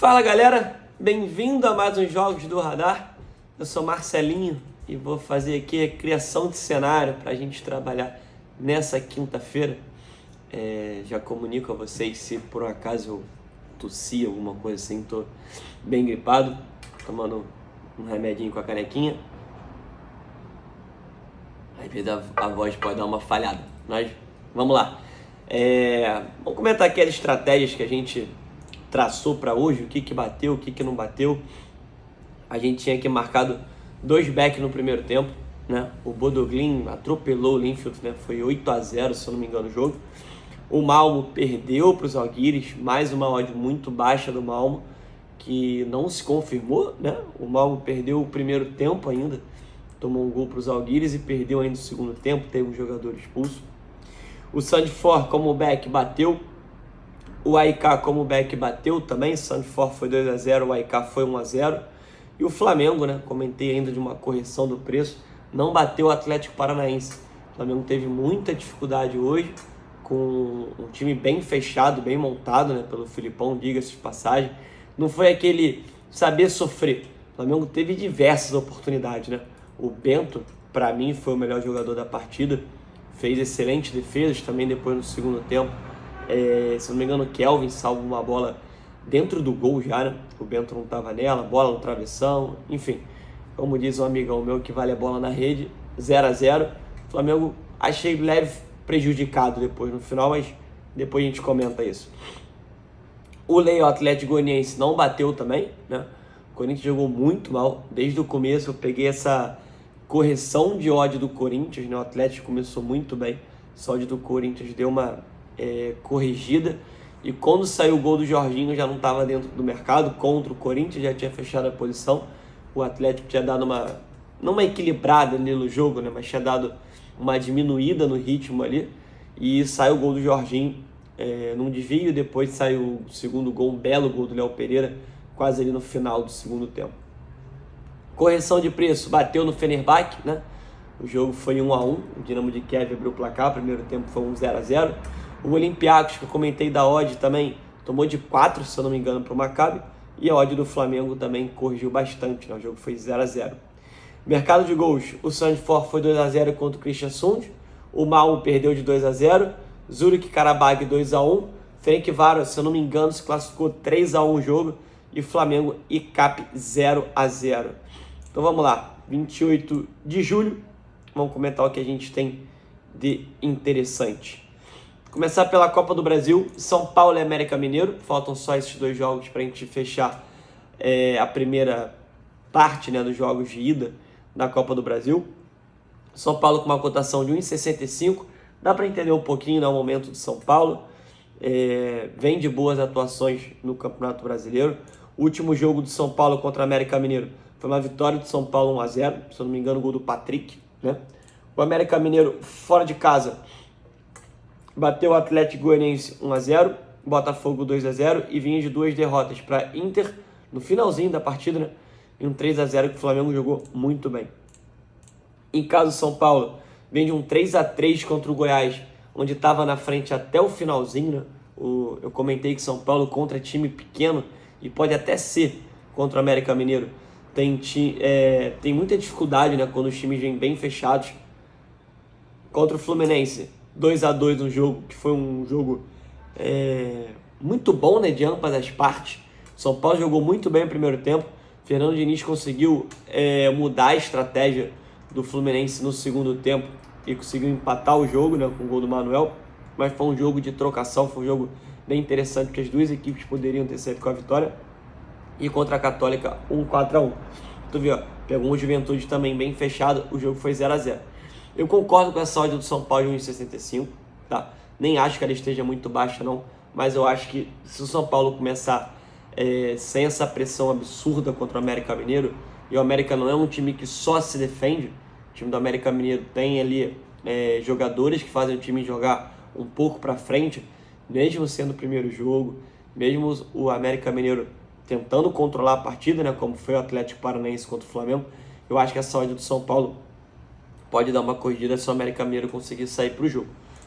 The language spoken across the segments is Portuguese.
Fala galera, bem-vindo a mais uns Jogos do Radar. Eu sou Marcelinho e vou fazer aqui a criação de cenário para a gente trabalhar nessa quinta-feira. Já comunico a vocês se por um acaso eu tossi, alguma coisa assim, tô bem gripado, tomando um remedinho com a canequinha. Às vezes a voz pode dar uma falhada, mas vamos lá. Vamos comentar aqui as estratégias que a gente traçou para hoje, o que bateu, o que não bateu. A gente tinha aqui marcado 2 backs no primeiro tempo, né? O Bodoglin atropelou o Linfield, né? Foi 8-0, se eu não me engano, o jogo. O Malmo perdeu para os Žalgiris, mais uma odd muito baixa do Malmo, que não se confirmou, né? O Malmo perdeu o primeiro tempo ainda, tomou um gol para os Žalgiris e perdeu ainda o segundo tempo, teve um jogador expulso. O Sandefjord como back bateu, o AEK como back bateu também, o Sandefjord foi 2-0, o AEK foi 1-0. E o Flamengo, né, comentei ainda de uma correção do preço, não bateu o Atlético Paranaense. O Flamengo teve muita dificuldade hoje, com um time bem fechado, bem montado, né, pelo Filipão, diga-se de passagem. Não foi aquele saber sofrer. O Flamengo teve diversas oportunidades, né? O Bento, para mim, foi o melhor jogador da partida, fez excelentes defesas também depois no segundo tempo. Se não me engano, o Kelvin salva uma bola dentro do gol já, né? O Bento não estava nela, bola no travessão, enfim. Como diz um amigão meu que vale a bola na rede, 0-0. O Flamengo achei leve prejudicado depois no final, mas depois a gente comenta isso. O Leão Atlético Goianiense não bateu também, né? O Corinthians jogou muito mal. Desde o começo eu peguei essa correção de ódio do Corinthians, né? O Atlético começou muito bem, só ódio do Corinthians deu uma corrigida. E quando saiu o gol do Jorginho já não estava dentro do mercado, contra o Corinthians, já tinha fechado a posição. O Atlético tinha dado não uma equilibrada ali no jogo, né? Mas tinha dado uma diminuída no ritmo ali. E saiu o gol do Jorginho num desvio, depois saiu o segundo gol, um belo gol do Léo Pereira, quase ali no final do segundo tempo. Correção de preço, bateu no Fenerbahçe, né? O jogo foi 1-1, o Dinamo de Kiev abriu o placar, o primeiro tempo foi 0-0. O Olympiacos, que eu comentei da odd também, tomou de 4, se eu não me engano, para o Maccabi. E a odd do Flamengo também corrigiu bastante, né? O jogo foi 0-0. Mercado de gols, o Sandefjord foi 2-0 contra o Kristiansund. O Malmo perdeu de 2-0. Zurich Karabag 2-1. Ferencváros, se eu não me engano, se classificou 3-1 o jogo. E Flamengo e CAP 0-0. Então vamos lá, 28 de julho. Vamos comentar o que a gente tem de interessante. Começar pela Copa do Brasil, São Paulo e América Mineiro. Faltam só esses 2 jogos para a gente fechar a primeira parte, né, dos jogos de ida da Copa do Brasil. São Paulo com uma cotação de 1,65. Dá para entender um pouquinho, né, o momento de São Paulo. Vem de boas atuações no Campeonato Brasileiro. O último jogo do São Paulo contra o América Mineiro foi uma vitória de São Paulo 1-0. Se eu não me engano, o gol do Patrick, né? O América Mineiro fora de casa bateu o Atlético Goianiense 1-0, Botafogo 2-0 e vinha de 2 derrotas para Inter no finalzinho da partida, né? E um 3-0 que o Flamengo jogou muito bem. Em caso São Paulo, vem de um 3-3 contra o Goiás, onde estava na frente até o finalzinho, né? Eu comentei que São Paulo contra time pequeno, e pode até ser contra o América Mineiro, tem muita dificuldade, né, quando os times vêm bem fechados. Contra o Fluminense, 2-2 no jogo, que foi um jogo muito bom, né, de ambas as partes. São Paulo jogou muito bem no primeiro tempo. Fernando Diniz conseguiu mudar a estratégia do Fluminense no segundo tempo e conseguiu empatar o jogo, né, com o gol do Manuel. Mas foi um jogo de trocação, foi um jogo bem interessante, porque as duas equipes poderiam ter saído com a vitória. E contra a Católica, 4-1. Tu viu, pegou um Juventude também bem fechado, o jogo foi 0-0. Eu concordo com essa odd do São Paulo de 1,65, tá? Nem acho que ela esteja muito baixa, não. Mas eu acho que se o São Paulo começar sem essa pressão absurda contra o América Mineiro, e o América não é um time que só se defende, o time do América Mineiro tem ali jogadores que fazem o time jogar um pouco para frente, mesmo sendo o primeiro jogo, mesmo o América Mineiro tentando controlar a partida, né, como foi o Atlético Paranaense contra o Flamengo. Eu acho que essa odd do São Paulo pode dar uma corrigida se o América Mineiro conseguir sair para o jogo.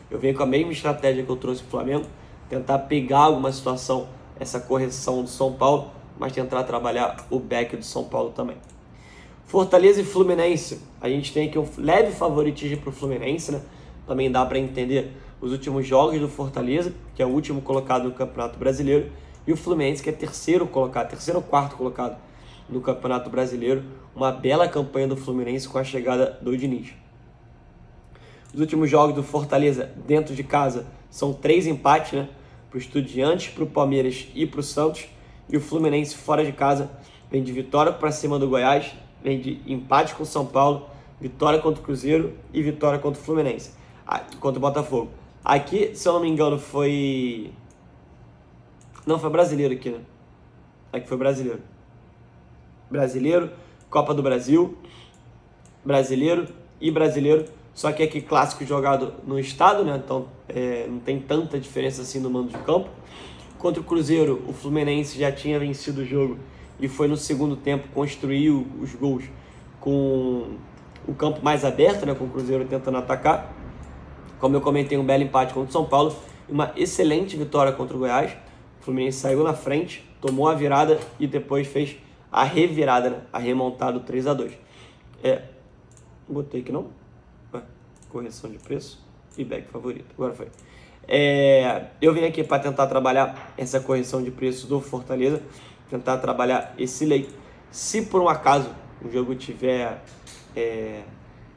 Eu venho com a mesma estratégia que eu trouxe para o Flamengo, tentar pegar alguma situação, essa correção do São Paulo, mas tentar trabalhar o back do São Paulo também. Fortaleza e Fluminense, a gente tem aqui um leve favoritismo para o Fluminense, né? Também dá para entender os últimos jogos do Fortaleza, que é o último colocado no Campeonato Brasileiro, e o Fluminense, que é terceiro ou quarto colocado no Campeonato Brasileiro. Uma bela campanha do Fluminense com a chegada do Diniz. Os últimos jogos do Fortaleza dentro de casa são 3 empates, né? Para o Estudiantes, para o Palmeiras e para o Santos. E o Fluminense fora de casa vem de vitória para cima do Goiás, vem de empate com o São Paulo, vitória contra o Cruzeiro e vitória contra o Fluminense, contra o Botafogo. Aqui, se eu não me engano, foi... Não, foi brasileiro aqui, né? Aqui foi brasileiro. Brasileiro, Copa do Brasil, brasileiro e brasileiro. Só que aqui clássico jogado no estado, né? Então não tem tanta diferença assim no mando de campo. Contra o Cruzeiro, o Fluminense já tinha vencido o jogo e foi no segundo tempo construir os gols com o campo mais aberto, né? Com o Cruzeiro tentando atacar. Como eu comentei, um belo empate contra o São Paulo e uma excelente vitória contra o Goiás. O Fluminense saiu na frente, tomou a virada e depois fez a revirada, né? A remontada 3-2. Botei aqui não? Correção de preço e back favorito. Agora foi. Eu vim aqui para tentar trabalhar essa correção de preço do Fortaleza, tentar trabalhar esse leito. Se por um acaso o jogo estiver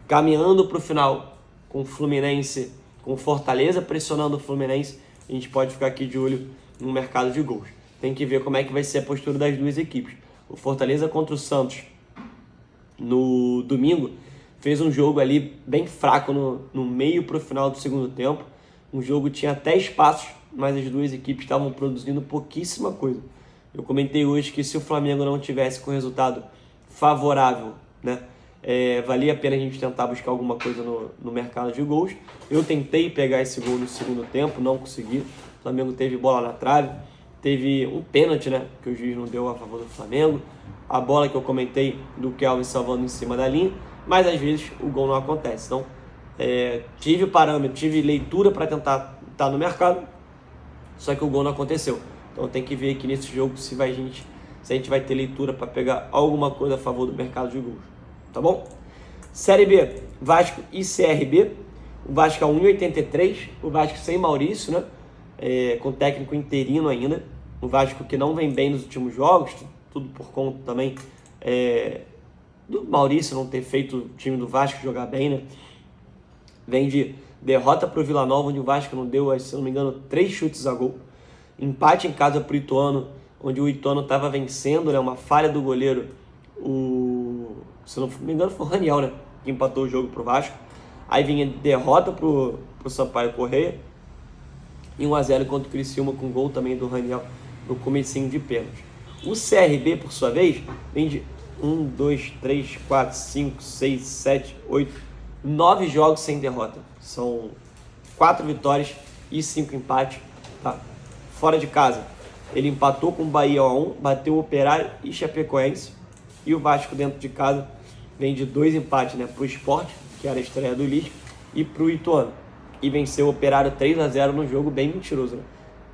caminhando para o final com o Fluminense, com o Fortaleza pressionando o Fluminense, a gente pode ficar aqui de olho no mercado de gols. Tem que ver como é que vai ser a postura das duas equipes. O Fortaleza contra o Santos no domingo fez um jogo ali bem fraco no meio para o final do segundo tempo. Um jogo tinha até espaços, mas as duas equipes estavam produzindo pouquíssima coisa. Eu comentei hoje que se o Flamengo não tivesse com resultado favorável, né, valia a pena a gente tentar buscar alguma coisa no mercado de gols. Eu tentei pegar esse gol no segundo tempo, não consegui. O Flamengo teve bola na trave, teve um pênalti, né, que o juiz não deu a favor do Flamengo. A bola que eu comentei do Kelvin salvando em cima da linha, mas às vezes o gol não acontece. Então, tive parâmetro, tive leitura para tentar estar no mercado, só que o gol não aconteceu. Então tem que ver aqui nesse jogo se a gente vai ter leitura para pegar alguma coisa a favor do mercado de gols. Tá bom? Série B, Vasco e CRB. O Vasco a 1,83, o Vasco sem Maurício, né? Com técnico interino ainda. O Vasco que não vem bem nos últimos jogos, tudo por conta também do Maurício não ter feito o time do Vasco jogar bem, né? Vem de derrota para o Vila Nova, onde o Vasco não deu, se não me engano, 3 chutes a gol. Empate em casa para o Ituano, onde o Ituano estava vencendo, né? Uma falha do goleiro. Se não me engano, foi o Raniel, né? Que empatou o jogo para o Vasco. Aí vinha derrota para o Sampaio Corrêa. E 1-0 contra o Criciúma, com gol também do Raniel no comecinho de pênalti. O CRB, por sua vez, vem de 1, 2, 3, 4, 5, 6, 7, 8, 9 jogos sem derrota. São 4 vitórias e 5 empates. Tá? Fora de casa, ele empatou com o Bahia 1, bateu o Operário e Chapecoense. E o Vasco dentro de casa vem de 2 empates, né, para o Sport, que era a estreia do Lisca, e para o Ituano. E venceu o Operário 3-0 num jogo bem mentiroso. Né?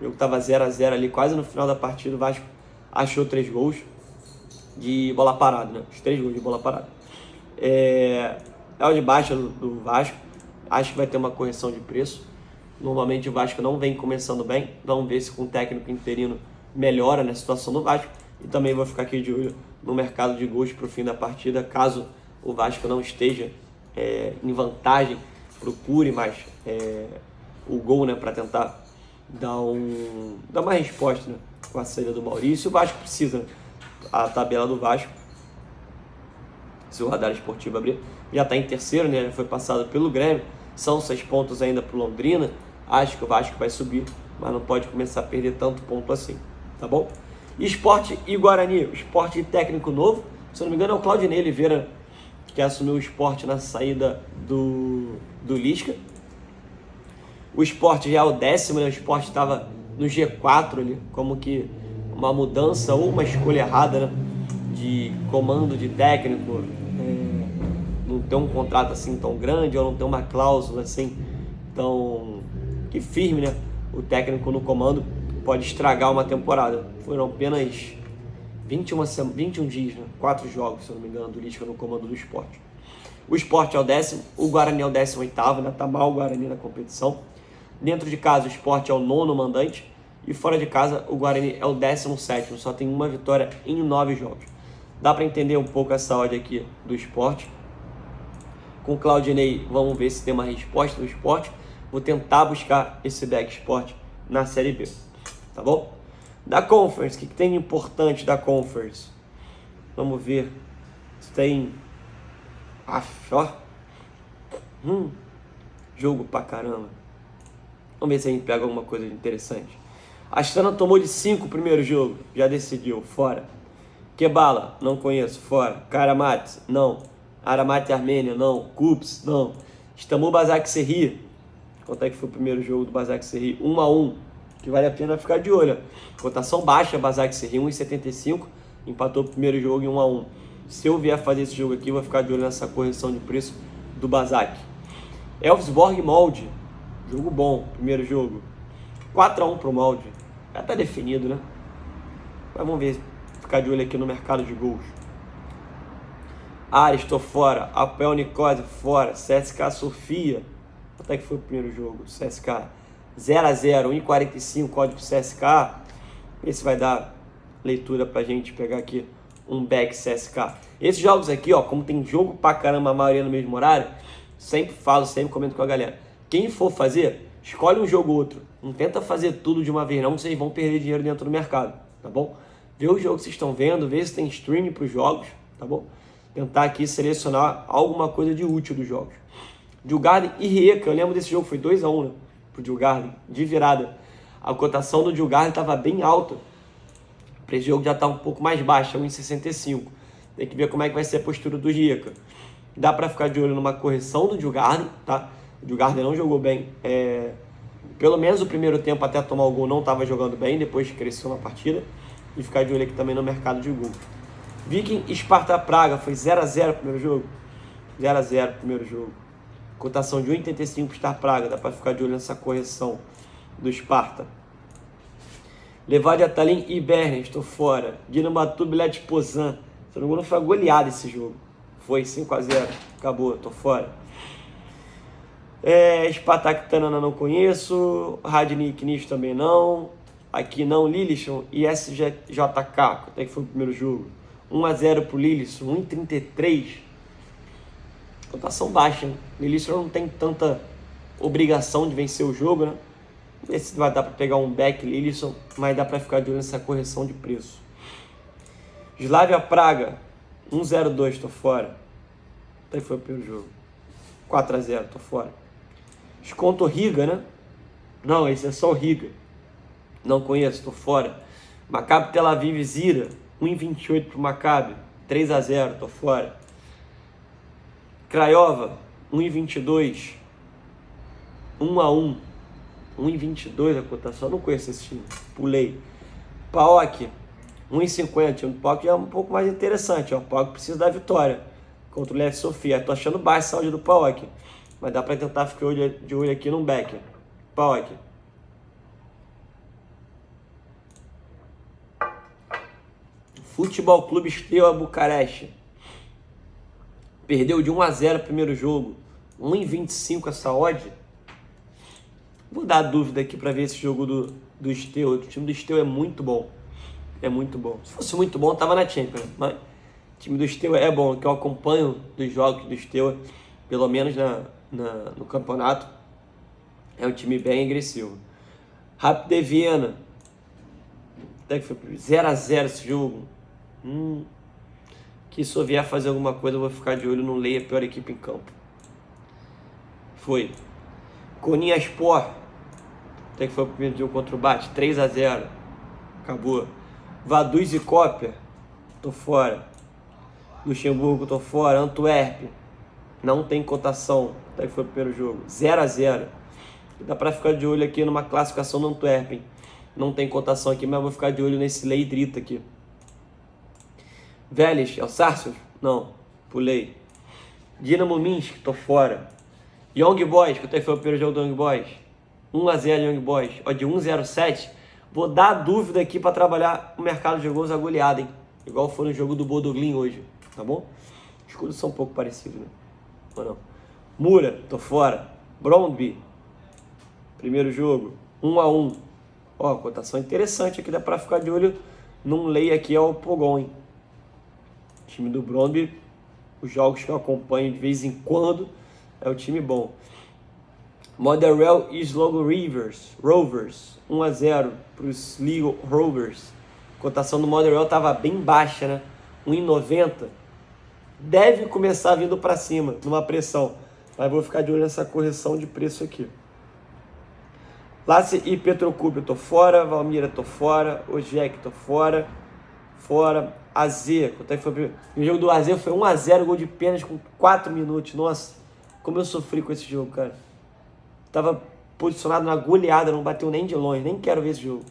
O jogo estava 0-0 ali, quase no final da partida. O Vasco achou 3 gols de bola parada, né? Os 3 gols de bola parada. É o de baixa do Vasco. Acho que vai ter uma correção de preço. Normalmente o Vasco não vem começando bem. Vamos ver se com o técnico interino melhora, né, a situação do Vasco. E também vou ficar aqui de olho no mercado de gols para o fim da partida. Caso o Vasco não esteja em vantagem, procure mais o gol, né, para tentar dar uma resposta, né, com a saída do Maurício. O Vasco precisa, né? A tabela do Vasco, se o Radar Esportivo abrir, já está em terceiro, né? Já foi passado pelo Grêmio. São 6 pontos ainda para o Londrina. Acho que o Vasco vai subir, mas não pode começar a perder tanto ponto assim, tá bom? Sport e Guarani, o Sport de técnico novo, se eu não me engano é o Claudinei Oliveira que assumiu o Sport na saída do Lisca. O Sport já é o 10º, né? O Sport estava no G4 ali, como que uma mudança ou uma escolha errada, né, de comando de técnico, não ter um contrato assim tão grande ou não ter uma cláusula assim tão que firme, né? O técnico no comando pode estragar uma temporada. Foram apenas 21 dias, né? 4 jogos, se eu não me engano, do Lisca no comando do Sport. O Sport é o 10º, o Guarani é o 18º, ainda tá mal o Guarani na competição. Dentro de casa, o Sport é o 9º mandante. E fora de casa, o Guarani é o 17º, só tem uma vitória em 9 jogos. Dá para entender um pouco essa odd aqui do Sport. Com o Claudinei, vamos ver se tem uma resposta do Sport. Vou tentar buscar esse back Sport na Série B, tá bom? Da Conference, o que tem de importante da Conference? Vamos ver se tem... ó. Jogo pra caramba. Vamos ver se a gente pega alguma coisa interessante. Astana tomou de 5 o primeiro jogo, já decidiu, fora. Kebala, não conheço, fora. Karamat, não. Aramat Armênia, não. Kups, não. Istambul Basaksehir. Quanto é que foi o primeiro jogo do Basaksehir? 1-1, que vale a pena ficar de olho. Cotação baixa, Basaksehir, 1,75. Empatou o primeiro jogo em 1-1. Se eu vier fazer esse jogo aqui, vou ficar de olho nessa correção de preço do Basak. Elfsborg Molde. Jogo bom, primeiro jogo. 4-1 pro Molde. Já tá definido, né? Mas vamos ver, ficar de olho aqui no mercado de gols. Ares, tô fora. Apel Nicosia, fora. CSKA Sofia. Quanto é que foi o primeiro jogo? CSKA 0-0, 1,45, código CSKA. Esse vai dar leitura pra gente pegar aqui um back CSKA. Esses jogos aqui, ó, como tem jogo pra caramba, a maioria no mesmo horário, sempre falo, sempre comento com a galera. Quem for fazer, escolhe um jogo ou outro. Não tenta fazer tudo de uma vez não, vocês vão perder dinheiro dentro do mercado, tá bom? Vê o jogo que vocês estão vendo, vê se tem streaming pros jogos, tá bom? Tentar aqui selecionar alguma coisa de útil dos jogos. Djurgården e Rijeka, eu lembro desse jogo, foi 2-1, né? Pro Djurgården, de virada. A cotação do Djurgården estava bem alta. Para esse jogo já está um pouco mais baixa, 1,65. Tem que ver como é que vai ser a postura do Rijeka. Dá para ficar de olho numa correção do Djurgården, tá? O Djurgården não jogou bem. Pelo menos o primeiro tempo até tomar o gol não estava jogando bem, depois cresceu na partida. E ficar de olho aqui também no mercado de gol. Viking e Sparta Praga, foi 0-0 o primeiro jogo. 0-0 o primeiro jogo. Cotação de 1,85 para Star Praga, dá para ficar de olho nessa correção do Sparta. Levadia Tallinn e Bergen, estou fora. Dinamo Bilet Poznan, se não me engano foi goleado esse jogo. Foi 5-0, acabou, estou fora. Spartak Tanana não conheço. Radnik Nis também não. Aqui não, Lillestrøm e SJK, quanto é que foi o primeiro jogo? 1-0 pro Lillestrøm, 1,33. Cotação baixa, hein? Lillestrøm não tem tanta obrigação de vencer o jogo, né? Não sei se vai dar para pegar um back Lillestrøm, mas dá para ficar de olho nessa correção de preço. Slavia Praga, 1-0-2, tô fora. Até foi o primeiro jogo. 4-0, tô fora. Desconto Riga, né? Não, esse é só o Riga. Não conheço, tô fora. Maccabi Tel Aviv Zira, 1,28 pro Maccabi, 3-0, tô fora. Craiova, 1,22, 1-1, 1,22 a cotação, não conheço esse time, pulei. PAOK, 1,50, o PAOK é um pouco mais interessante, ó. O PAOK precisa da vitória contra o Lech Sofia. Tô achando baixo a saúde do PAOK, mas dá para tentar ficar de olho aqui no back. PAOK. Futebol Clube Steaua Bucareste. Perdeu de 1-0 o primeiro jogo. 1,25 essa odd. Vou dar dúvida aqui para ver esse jogo do Steaua. O time do Steaua é muito bom. É muito bom. Se fosse muito bom, tava na Champions. Mas o time do Steaua é bom. Que eu acompanho dos jogos do Steaua, pelo menos no campeonato. É um time bem agressivo. Rapid de Viena. Até que foi 0-0 esse jogo. Que se eu vier fazer alguma coisa, eu vou ficar de olho no Leia, a pior equipe em campo. Foi. Konyaspor. Até que foi o primeiro jogo contra o Bat. 3-0. Acabou. Vaduz e Koper. Tô fora. Luxemburgo, tô fora. Antwerp. Não tem cotação. Até que foi o primeiro jogo. 0-0. Dá pra ficar de olho aqui numa classificação do Antwerp. Não tem cotação aqui, mas eu vou ficar de olho nesse Leidrita aqui. Vélez, é o Sarsfield? Não, pulei. Dinamo Minsk, tô fora. Young Boys, que até foi o primeiro jogo do Young Boys. 1-0 Young Boys, ó, de 1,07. Vou dar dúvida aqui para trabalhar o mercado de gols agulhado, hein? igual foi no jogo do Bodoglin hoje, tá bom? Os escudos são um pouco parecidos, né? Ou não? Mura, tô fora. Brondby, primeiro jogo, 1-1. Ó, cotação interessante aqui, dá pra ficar de olho num lei aqui, é o Pogon, hein? Time do Brondby, os jogos que eu acompanho de vez em quando, é o time bom. Motherwell e Sligo Rovers, 1-0 para os Sligo Rovers. A cotação do Motherwell estava bem baixa, né? 1,90. Deve começar vindo para cima, numa pressão. Mas vou ficar de olho nessa correção de preço aqui. Lasse e Petrocube eu tô fora. Valmira tô fora. Ojek tô fora. Fora. AZ. Quanto é que foi? O jogo do AZ foi 1-0, gol de pênalti com 4 minutos. Nossa, como eu sofri com esse jogo, cara. Tava posicionado na goleada, não bateu nem de longe. Nem quero ver esse jogo.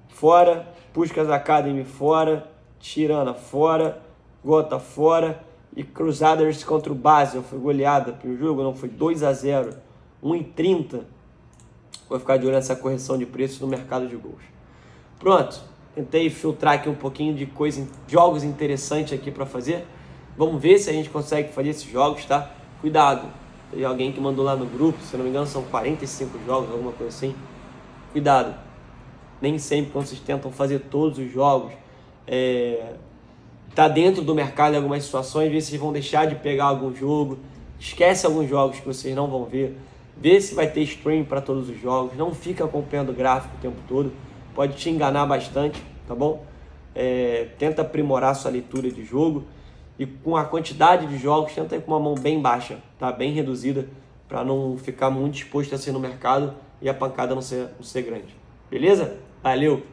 Fora. Puskás Academy fora. Tirana fora. Gotha fora. E Crusaders contra o Basel. Foi goleada pelo jogo, não? Foi 2-0. 1,30. Vou ficar de olho nessa correção de preço no mercado de gols. Pronto. Tentei filtrar aqui um pouquinho de jogos interessantes aqui para fazer. Vamos ver se a gente consegue fazer esses jogos, tá? Cuidado. Tem alguém que mandou lá no grupo, se não me engano são 45 jogos, alguma coisa assim. Cuidado. Nem sempre quando vocês tentam fazer todos os jogos, tá dentro do mercado em algumas situações, vê se vocês vão deixar de pegar algum jogo. Esquece alguns jogos que vocês não vão ver. Vê se vai ter stream para todos os jogos. Não fica acompanhando o gráfico o tempo todo. Pode te enganar bastante, tá bom? Tenta aprimorar sua leitura de jogo. E com a quantidade de jogos, tenta ir com uma mão bem baixa, tá? Bem reduzida, para não ficar muito exposto assim no mercado e a pancada não ser grande. Beleza? Valeu!